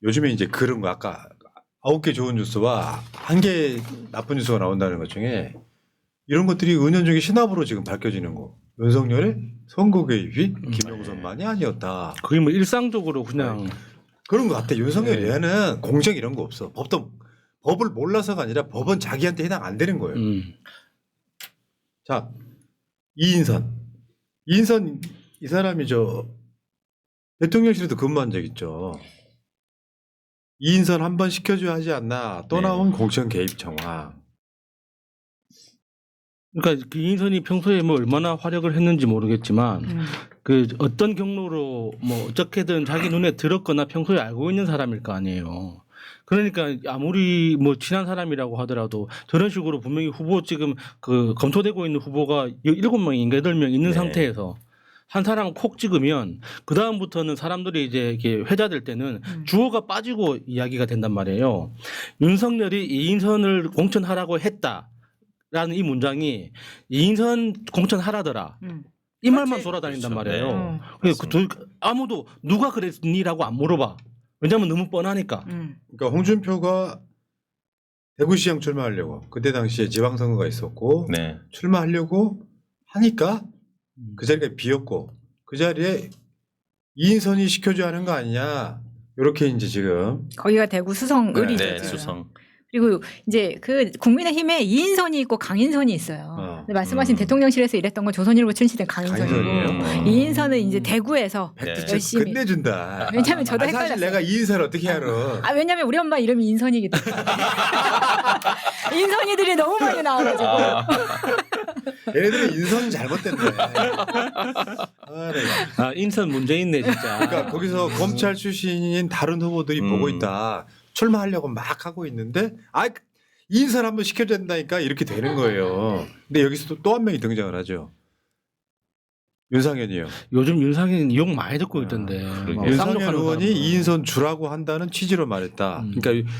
요즘에 이제 그런 거 아까 9개 좋은 뉴스와 1개 나쁜 뉴스가 나온다는 것 중에 이런 것들이 은연중에 신압으로 지금 밝혀지는 거. 윤석열의 선거 개입이 김영선만이 아니었다. 거의 뭐 일상적으로 그냥 그런 것 같아. 윤석열 네. 얘는 공정 이런 거 없어. 법을 몰라서가 아니라 법은 자기한테 해당 안 되는 거예요. 자, 이인선 이 사람이 저 대통령실에도 근무한 적 있죠. 이인선 한번 시켜줘야 하지 않나. 또 나온 공천 개입 정황. 그러니까 그 이인선이 평소에 뭐 얼마나 활약을 했는지 모르겠지만 그 어떤 경로로 뭐 어떻게든 자기 눈에 들었거나 평소에 알고 있는 사람일 거 아니에요. 그러니까 아무리 뭐 친한 사람이라고 하더라도 저런 식으로 분명히 후보 지금 그 검토되고 있는 후보가 7명인가 8명 있는 상태에서 한 사람 콕 찍으면 그 다음부터는 사람들이 이제 이렇게 회자될 때는 주어가 빠지고 이야기가 된단 말이에요. 윤석열이 이인선을 공천하라고 했다라는 이 문장이 이인선 공천하라더라. 이 말만 돌아다닌단 말이에요. 아무도 누가 그랬니라고 안 물어봐. 왜냐하면 너무 뻔하니까. 그러니까 홍준표가 대구시장 출마하려고 그때 당시에 지방선거가 있었고 출마하려고 하니까 그 자리가 비었고 그 자리에 이인선이 시켜줘야 하는 거 아니냐 이렇게 이제 지금 거기가 대구 수성을이죠. 네, 수성. 그리고 이제 그 국민의힘에 이인선이 있고 강인선이 있어요. 근데 말씀하신 대통령실에서 일했던 건 조선일보 출신의 강인선이고 이인선은 이제 대구에서 열심히 끝내준다. 왜냐면 저도 사실 헷갈렸어요. 내가 이인선을 어떻게 알아? 아 왜냐면 우리 엄마 이름이 인선이기 때문에 인선이들이 너무 많이 나와가지고 얘네들은 인선이 잘못됐네. 아 인선 문제 있네 진짜. 그러니까 거기서 검찰 출신인 다른 후보들이 보고 있다. 출마하려고 막 하고 있는데 인선 한번 시켜줘야 된다니까 이렇게 되는 거예요. 근데 여기서 또 한 명이 등장을 하죠. 윤상현이요. 요즘 윤상현 욕 많이 듣고 있던데. 막 윤상현 쌍욕하는 의원이 사람들. 이인선 주라고 한다는 취지로 말했다. 그러니까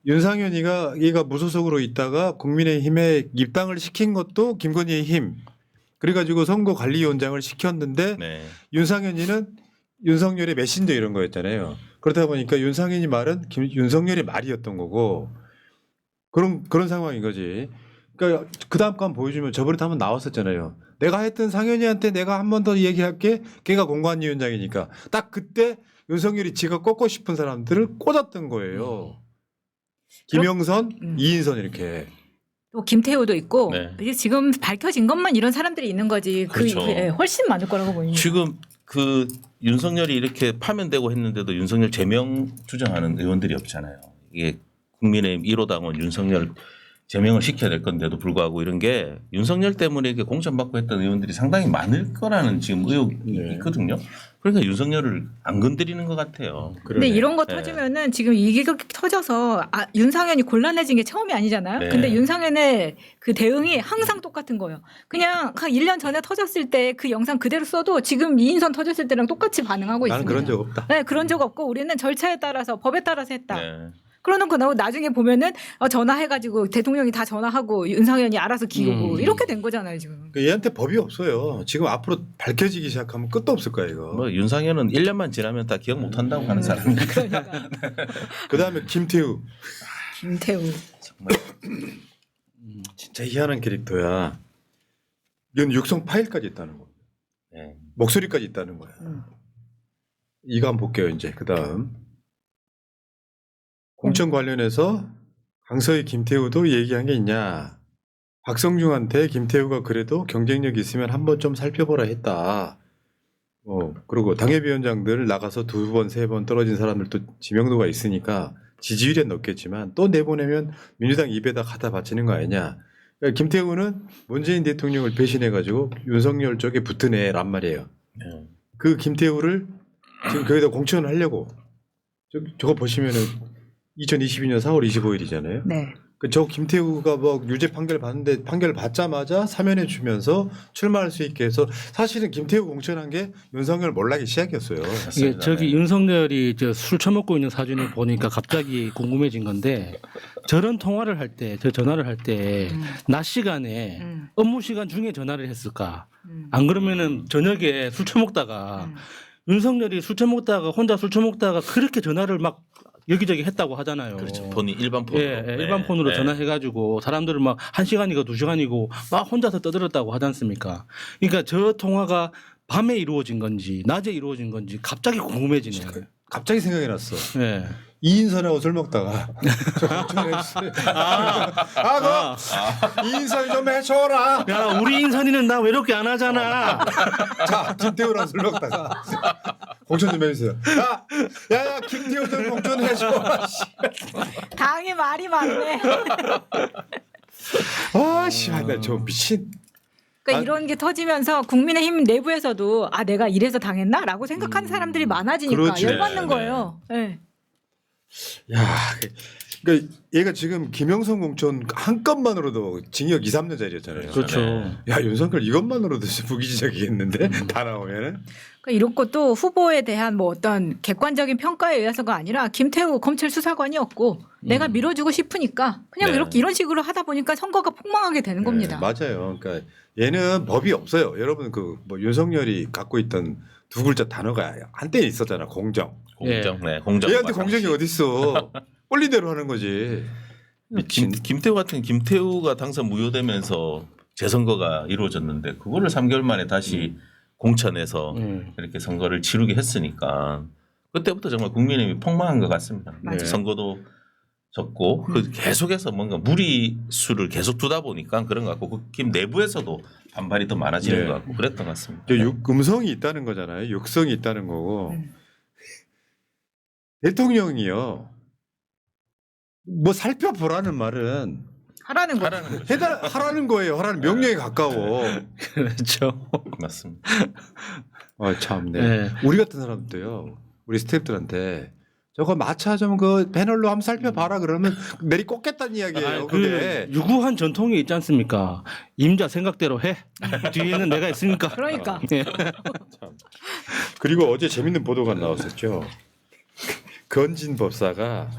윤상현이가 얘가 무소속으로 있다가 국민의힘에 입당을 시킨 것도 김건희의 힘. 그래가지고 선거관리위원장을 시켰는데 윤상현이는 윤석열의 메신저 이런 거였잖아요. 그러다 보니까 윤상현이 말은 윤석열의 말이었던 거고 그런 상황인 거지. 그러니까 그 다음 거 한번 보여주면 저번에도 한번 나왔었잖아요. 내가 했던 상현이한테 내가 한 번 더 얘기할게. 걔가 공관위원장이니까 딱 그때 윤석열이 지가 꺾고 싶은 사람들을 꽂았던 거예요. 김영선, 이인선 이렇게. 또 김태우도 있고 네. 지금 밝혀진 것만 이런 사람들이 있는 거지. 그렇죠. 그 훨씬 많을 거라고 보입니다. 지금 그 윤석열이 이렇게 파면되고 했는데도 윤석열 제명 주장하는 의원들이 없잖아요. 이게 국민의힘 1호 당원 윤석열 제명을 시켜야 될 건데도 불구하고 이런 게 윤석열 때문에 이렇게 공천받고 했던 의원들이 상당히 많은 거라는 지금 의혹이 있거든요. 그러니까 윤석열을 안 건드리는 것 같아요. 근데 이런 거 터지면은 지금 이게 그렇게 터져서 윤상현이 곤란해진 게 처음이 아니잖아요. 근데 윤상현의 그 대응이 항상 똑같은 거예요. 그냥 한 1년 전에 터졌을 때 그 영상 그대로 써도 지금 이인선 터졌을 때랑 똑같이 반응하고 나는 있습니다. 그런 적 없다. 네, 그런 적 없고 우리는 절차에 따라서 법에 따라서 했다. 그러놓고 나중에 보면은 전화해가지고 대통령이 다 전화하고 윤상현이 알아서 기우고 이렇게 된 거잖아요 지금. 그러니까 얘한테 법이 없어요. 지금 앞으로 밝혀지기 시작하면 끝도 없을 거야 이거. 뭐 윤상현은 1년만 지나면 다 기억 못 한다고 하는 사람이니까. 그러니까. 그다음에 김태우. 김태우. 정말 진짜 희한한 캐릭터야. 이건 육성 파일까지 있다는 거. 네. 목소리까지 있다는 거야. 이거 한번 볼게요 이제. 그다음 공천 관련해서 강서희 김태우도 얘기한 게 있냐. 박성중한테 김태우가 그래도 경쟁력 있으면 한번 좀 살펴보라 했다. 그리고 당협위원장들 나가서 2번, 3번 떨어진 사람들도 지명도가 있으니까 지지율에 넣겠지만 또 내보내면 민주당 입에다 갖다 바치는 거 아니냐. 그러니까 김태우는 문재인 대통령을 배신해가지고 윤석열 쪽에 붙은 애란 말이에요. 그 김태우를 지금 거기다 공천을 하려고. 저거 보시면은 2022년 4월 25일이잖아요. 네. 저 김태우가 뭐 유죄 판결 받는데 판결 받자마자 사면해 주면서 출마할 수 있게 해서 사실은 김태우 공천한 게 윤석열 몰락의 시작이었어요. 이게 저기 윤석열이 술 처먹고 있는 사진을 보니까 갑자기 궁금해진 건데 저런 통화를 할 때, 저 전화를 할 때 낮 시간에 업무 시간 중에 전화를 했을까? 안 그러면은 저녁에 술 처먹다가 윤석열이 술 처먹다가 혼자 술 처먹다가 그렇게 전화를 막 여기저기 했다고 하잖아요. 그렇죠. 본인 일반 폰으로. 예, 네. 일반 폰으로 네. 전화해가지고 사람들을 막 1시간이고 2시간이고 막 혼자서 떠들었다고 하지 않습니까? 그러니까 저 통화가 밤에 이루어진 건지 낮에 이루어진 건지 갑자기 궁금해지네요. 갑자기 생각이 났어. 예. 이인선하고 술 먹다가 너 이인선 좀 해줘라. 야, 우리 인선이는 나 왜 이렇게 안 하잖아. 자, 김태우랑 술 먹다가 공천 좀 해주세요. 야야 김태우 좀 공천 해줘. 당이 말이 많네. 아씨, 나저 미친. 그러니까 아, 이런 게 터지면서 국민의힘 내부에서도 아 내가 이래서 당했나라고 생각하는 사람들이 많아지니까 그렇지. 열받는 네, 거예요. 네. 야, 그러니까 얘가 지금 김영선 공천 한 건만으로도 징역 2, 3년짜리였잖아요. 그렇죠. 야 윤석열 이것만으로도 무기징역이겠는데 다 나오면은. 그러니까 이런 것도 후보에 대한 뭐 어떤 객관적인 평가에 의해서가 아니라 김태우 검찰 수사관이었고 내가 밀어주고 싶으니까 그냥 네. 이렇게 이런 식으로 하다 보니까 선거가 폭망하게 되는 겁니다. 맞아요. 그러니까 얘는 법이 없어요. 여러분 그 뭐 윤석열이 갖고 있던 두 글자 단어가 한때 있었잖아. 공정. 공정. 네. 공정. 얘한테 공정이 어디 있어? 권리대로 하는 거지. 미친. 김태우 같은 김태우가 당선 무효되면서 재선거가 이루어졌는데 그거를 3개월 만에 다시 공천해서 이렇게 선거를 치르게 했으니까 그때부터 정말 국민의힘이 폭망한 것 같습니다. 맞아요. 선거도 졌고 그 계속해서 뭔가 무리수를 계속 두다 보니까 그런 것 같고 김 내부에서도 반발이 더 많아지는 네. 것 같고 그랬던 것 같습니다. 음성이 있다는 거잖아요. 육성이 있다는 거고. 대통령이요. 뭐 살펴보라는 말은 하라는 거. 하라는 거죠. 하라는 거예요. 하라는 명령에 가까워. 그렇죠. 맞습니다. 참네. 네. 우리 같은 사람도요. 우리 스태프들한테 저거 마차 좀 그 패널로 한번 살펴봐라 그러면 내리 꽂겠다는 이야기예요. 아니, 근데 그 유구한 전통이 있지 않습니까? 임자 생각대로 해. 뒤에는 내가 있으니까. 그러니까. 예. 그리고 어제 재밌는 보도가 나왔었죠. 건진 법사가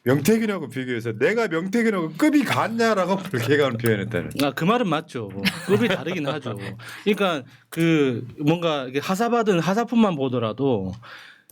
명태균하고 비교해서 내가 명태균하고 급이 같냐라고 불쾌감을 표현했다는. 그 말은 맞죠. 급이 다르긴 하죠. 그러니까 그 뭔가 이게 하사받은 하사품만 보더라도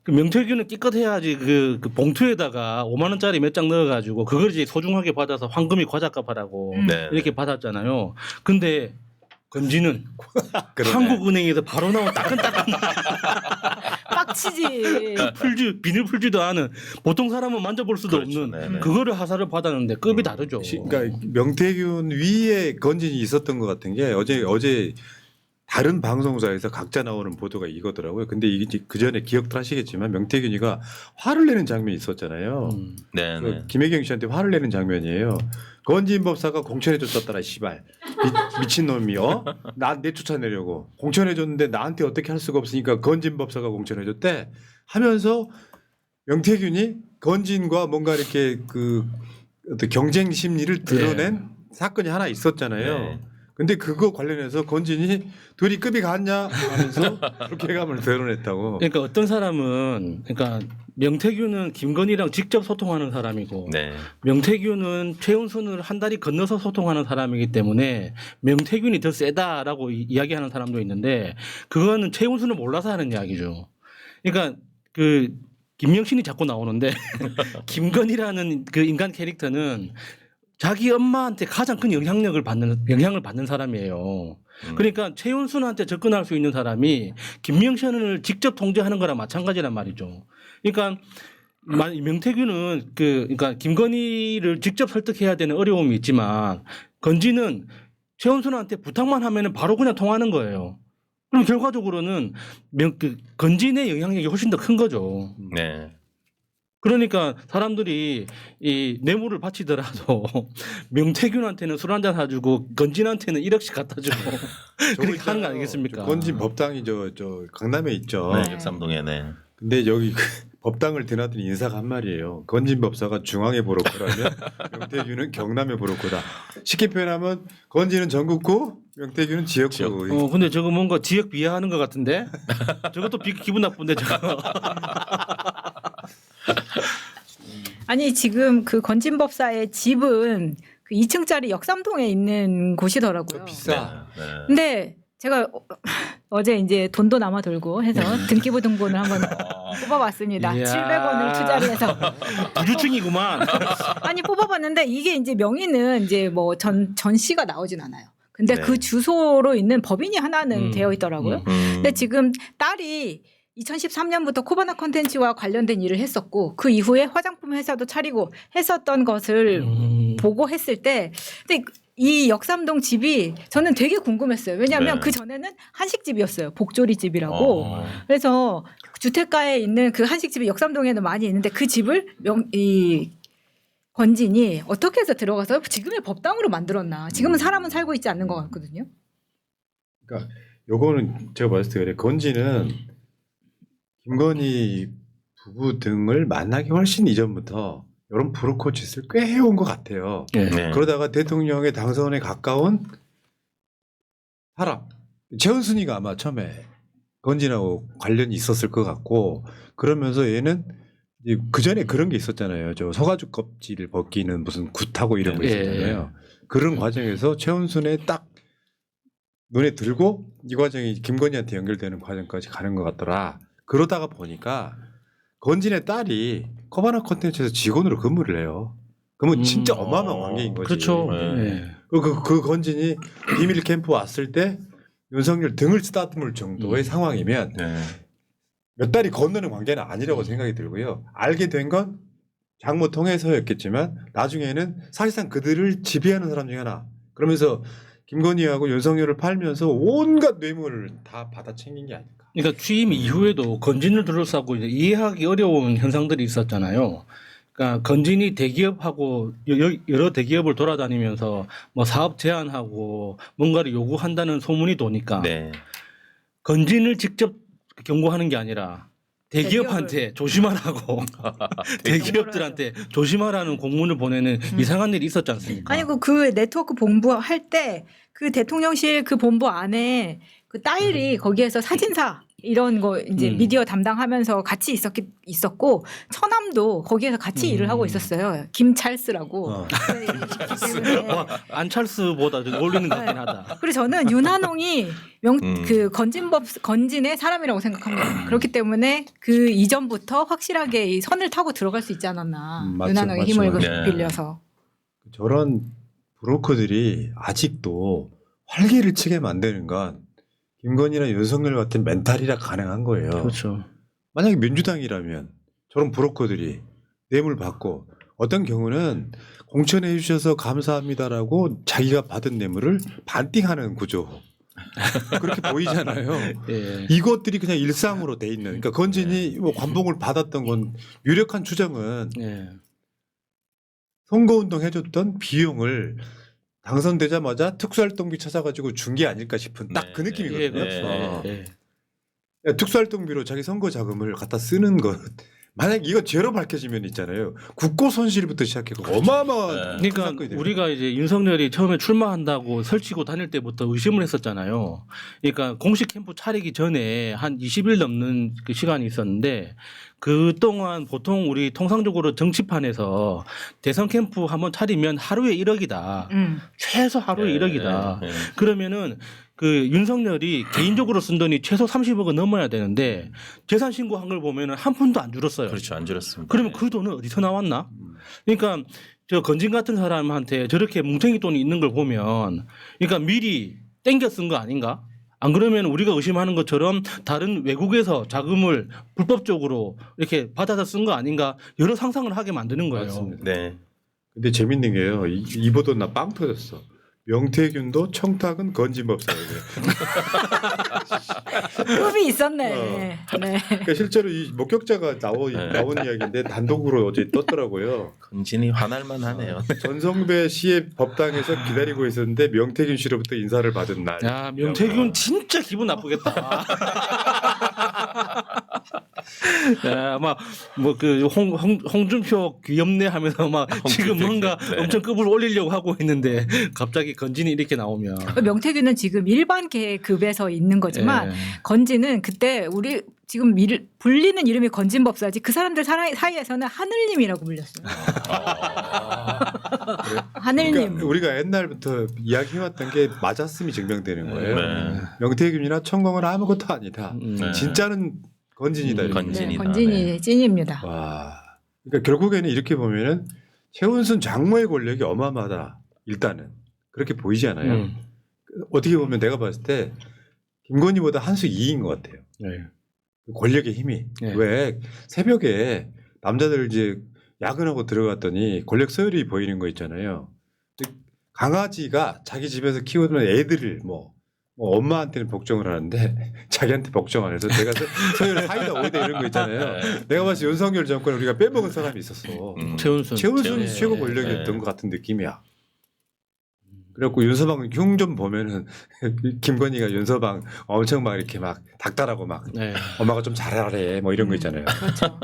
그 명태균은 끼껏해야지 그 봉투에다가 5만 원짜리 몇 장 넣어가지고 그걸 이제 소중하게 받아서 황금이 과자값하라고 네. 이렇게 받았잖아요. 근데 건지는 그러네. 한국은행에서 바로 나온 따끈따끈 빡치지. 비닐 풀지도 않은 보통 사람은 만져볼 수도 그렇죠. 없는 네네. 그거를 하사를 받았는데 급이 다르죠. 그러니까 명태균 위에 건진이 있었던 것 같은 게 어제 다른 방송사에서 각자 나오는 보도가 이거더라고요. 근데 이게 그 전에 기억들 하시겠지만 명태균이가 화를 내는 장면이 있었잖아요. 네, 그 네. 김혜경 씨한테 화를 내는 장면이에요. 건진 법사가 공천해줬었더라 씨발 미친 놈이요. 나 내쫓아내려고 공천해줬는데 나한테 어떻게 할 수가 없으니까 건진 법사가 공천해줬대 하면서 명태균이 건진과 뭔가 이렇게 그 어떤 경쟁 심리를 드러낸 사건이 하나 있었잖아요. 네. 근데 그거 관련해서 건진이 둘이 급이 같냐 하면서 불쾌감을 드러냈다고. 그러니까 어떤 사람은 그러니까 명태균은 김건희랑 직접 소통하는 사람이고 네. 명태균은 최은순을 한 다리 건너서 소통하는 사람이기 때문에 명태균이 더 세다라고 이야기하는 사람도 있는데 그거는 최은순을 몰라서 하는 이야기죠. 그러니까 그 김명신이 자꾸 나오는데 김건희라는 그 인간 캐릭터는 자기 엄마한테 가장 큰 영향을 받는 사람이에요. 그러니까 최윤순한테 접근할 수 있는 사람이 김명신을 직접 통제하는 거랑 마찬가지란 말이죠. 그러니까 명태균은 그러니까 김건희를 직접 설득해야 되는 어려움이 있지만 건지는 최윤순한테 부탁만 하면은 바로 그냥 통하는 거예요. 그럼 결과적으로는 건진의 영향력이 훨씬 더 큰 거죠. 네. 그러니까 사람들이 이 뇌물을 바치더라도 명태균한테는 술 한잔 사주고 건진한테는 1억씩 갖다 주고 그렇게 하는 거 아니겠습니까? 건진 법당이 저 강남에 있죠. 네. 역삼동에 네. 근데 여기 그 법당을 드나든 인사가 한 말이에요. 건진 법사가 중앙에 브로커라면 명태균은 경남에 브로커다. 쉽게 표현하면 건진은 전국구, 명태균은 지역구. 근데 저거 뭔가 지역 비하하는 것 같은데 저것도 기분 나쁜데 저거. 아니 지금 그 건진법사의 집은 그 2층짜리 역삼동에 있는 곳이더라고요. 비싸. 네. 근데 제가 어제 이제 돈도 남아 돌고 해서 등기부 등본을 한번 뽑아봤습니다. 이야. 700원을 투자를 해서 부주층이구만. 아니 뽑아봤는데 이게 이제 명의는 이제 뭐 전 씨가 나오진 않아요. 근데 네. 그 주소로 있는 법인이 하나는 되어 있더라고요. 근데 지금 딸이 2013년부터 코바나 컨텐츠와 관련된 일을 했었고 그 이후에 화장품 회사도 차리고 했었던 것을 보고 했을 때 근데 이 역삼동 집이 저는 되게 궁금했어요. 왜냐하면 네. 그 전에는 한식집이었어요. 복조리 집이라고. 그래서 주택가에 있는 그 한식집이 역삼동에는 많이 있는데 그 집을 이 건진이 어떻게 해서 들어가서 지금의 법당으로 만들었나. 지금은 사람은 살고 있지 않는 것 같거든요. 그러니까 요거는 제가 봤을 때 그래. 건지는 김건희 부부 등을 만나기 훨씬 이전부터 이런 브로커 짓을 꽤 해온 것 같아요. 네. 네. 그러다가 대통령의 당선에 가까운 사람 최은순이가 아마 처음에 건진하고 관련이 있었을 것 같고 그러면서 얘는 그 전에 그런 게 있었잖아요. 저 소가죽 껍질을 벗기는 무슨 굿하고 이런 거 예. 있었잖아요. 그런 과정에서 최은순의 딱 눈에 들고 이 과정이 김건희한테 연결되는 과정까지 가는 것 같더라. 그러다가 보니까 건진의 딸이 코바나 콘텐츠에서 직원으로 근무를 해요. 그러면 진짜 어마어마한 관계인 거지. 그렇죠. 네. 네. 그 건진이 비밀 캠프 왔을 때 윤석열 등을 쓰다듬을 정도의 상황이면 네. 몇 달이 건너는 관계는 아니라고 생각이 들고요. 알게 된 건 장모 통해서였겠지만 나중에는 사실상 그들을 지배하는 사람 중에 하나. 그러면서 김건희하고 윤석열을 팔면서 온갖 뇌물을 다 받아 챙긴 게 아닐까. 그러니까 취임 이후에도 건진을 둘러싸고 이제 이해하기 어려운 현상들이 있었잖아요. 그러니까 건진이 대기업하고 여러 대기업을 돌아다니면서 뭐 사업 제안하고 뭔가를 요구한다는 소문이 도니까 네. 건진을 직접 경고하는 게 아니라 대기업한테 조심하라고 대기업들한테 조심하라는 공문을 보내는 이상한 일이 있었지 않습니까? 아니 그 네트워크 본부 할 때 그 대통령실 그 본부 안에 그 딸이 거기에서 사진사 이런 거 이제 미디어 담당하면서 같이 있었고 처남도 거기에서 같이 일을 하고 있었어요. 김찰스라고. 안찰스보다 좀 어울리는 것 같긴 하다. 그리고 저는 윤한홍이 그 건진의 사람이라고 생각합니다. 그렇기 때문에 그 이전부터 확실하게 이 선을 타고 들어갈 수 있지 않았나. 맞죠, 윤한홍의 맞죠, 힘을 맞죠. 빌려서. 저런 브로커들이 아직도 활기를 치게 만드는 건 김건희나 윤석열 같은 멘탈이라 가능한 거예요. 그렇죠. 만약에 민주당이라면 저런 브로커들이 뇌물 받고 어떤 경우는 공천해 주셔서 감사합니다라고 자기가 받은 뇌물을 반띵하는 구조. 그렇게 보이잖아요. 예. 이것들이 그냥 일상으로 돼 있는. 그러니까 건진이 뭐 관봉을 받았던 건 유력한 추정은 예. 선거운동 해줬던 비용을 당선되자마자 특수활동비 찾아가지고 준 게 아닐까 싶은 딱 그 네. 느낌이거든요. 예, 그렇죠. 예. 야, 특수활동비로 자기 선거 자금을 갖다 쓰는 것. 만약 이거 죄로 밝혀지면 있잖아요. 국고 손실부터 시작해서 어마어마한 그러니까 사건이 돼요. 우리가 이제 윤석열이 처음에 출마한다고 설치고 다닐 때부터 의심을 했었잖아요. 그러니까 공식 캠프 차리기 전에 한 20일 넘는 그 시간이 있었는데 그 동안 보통 우리 통상적으로 정치판에서 대선 캠프 한번 차리면 하루에 1억이다. 최소 하루에 1억이다. 네. 그러면은 그 윤석열이 개인적으로 쓴 돈이 최소 30억은 넘어야 되는데 재산 신고한 걸 보면은 한 푼도 안 줄었어요. 그렇죠. 안 줄었습니다. 그러면 그 돈은 어디서 나왔나? 그러니까 저 건진 같은 사람한테 저렇게 뭉탱이 돈이 있는 걸 보면 그러니까 미리 땡겨 쓴 거 아닌가? 안 그러면 우리가 의심하는 것처럼 다른 외국에서 자금을 불법적으로 이렇게 받아서 쓴 거 아닌가? 여러 상상을 하게 만드는 거예요. 맞습니다. 네. 근데 재밌는 게요. 이 보도 나 빵 터졌어. 명태균도 청탁은 건진법사예요. 급이 있었네. 네. 그러니까 실제로 이 목격자가 나온 이야기인데 단독으로 어제 떴더라고요. 건진이 화날만 하네요. 전성배 씨의 법당에서 기다리고 있었는데 명태균 씨로부터 인사를 받은 날. 야, 명태균 진짜 기분 나쁘겠다. 야, 아마 뭐 그 홍준표 귀엽네 하면서 막 지금 뭔가 네. 엄청 급을 올리려고 하고 있는데 갑자기 건진이 이렇게 나오면 명태균은 지금 일반 계급에서 있는 거지만 예. 건진은 그때 우리 지금 불리는 이름이 건진법사지 그 사람들 사이에서는 하늘님이라고 불렸어요. 하늘님. 그러니까 우리가 옛날부터 이야기해왔던 게 맞았음이 증명되는 거예요. 네. 명태균이나 청공은 아무것도 아니다. 네. 진짜는 건진이다. 이렇게. 건진이다. 건진이 네. 찐입니다. 와. 그러니까 결국에는 이렇게 보면은 최은순 장모의 권력이 어마어마하다. 일단은 그렇게 보이지 않아요. 어떻게 보면 내가 봤을 때 김건희보다 한 수 이인 것 같아요. 네. 권력의 힘이. 네. 왜 새벽에 남자들 이제 야근하고 들어갔더니 권력 서열이 보이는 거 있잖아요. 강아지가 자기 집에서 키우는 애들을 뭐 엄마한테는 복종을 하는데 자기한테 복종 안 해서 내가 서열 사이다 오이다 이런 거 있잖아요. 내가 봤을 때 윤석열 정권 우리가 빼먹은 사람이 있었어. 최은순. 최은순이 네. 최고 권력이었던 네. 것 같은 느낌이야. 그래갖고 윤서방 흉 좀 보면은 김건희가 윤서방 엄청 막 이렇게 막 닥달하고 막 네. 엄마가 좀 잘하래 뭐 이런 거 있잖아요. 그렇죠.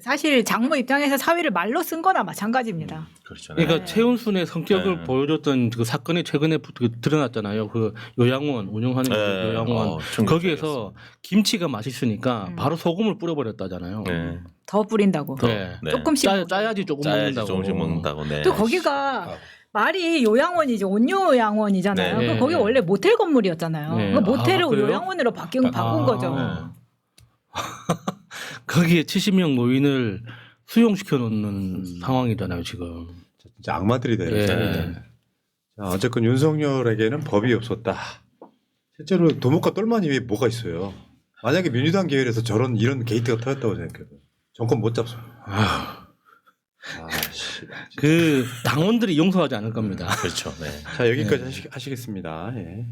사실 장모 입장에서 사위를 말로 쓴 거나 마찬가지입니다. 그렇죠. 그러니까 네. 최은순의 성격을 네. 보여줬던 그 사건이 최근에 드러났잖아요. 그 요양원 운영하는 그 네. 요양원 거기에서 김치가 맛있으니까 바로 소금을 뿌려버렸다잖아요. 네. 더 뿌린다고. 네. 네. 조금씩 짜야지 조금 짜야지 먹는다고. 조금씩 먹는다고. 네. 또 거기가 말이 요양원이죠. 온요양원이잖아요. 네. 그럼 거기 원래 모텔 건물이었잖아요. 네. 그 모텔을 아, 그래요? 요양원으로 바꾼 거죠. 거기에 70명 노인을 수용시켜 놓는 상황이잖아요, 지금. 진짜 악마들이다. 네. 자, 어쨌건 윤석열에게는 법이 없었다. 실제로 도목과 똘마니 위에 뭐가 있어요. 만약에 민주당 계열에서 이런 게이트가 터졌다고 생각해도 정권 못 잡죠. 그 당원들이 용서하지 않을 겁니다. 그렇죠. 네. 자 여기까지 하시겠습니다. 예.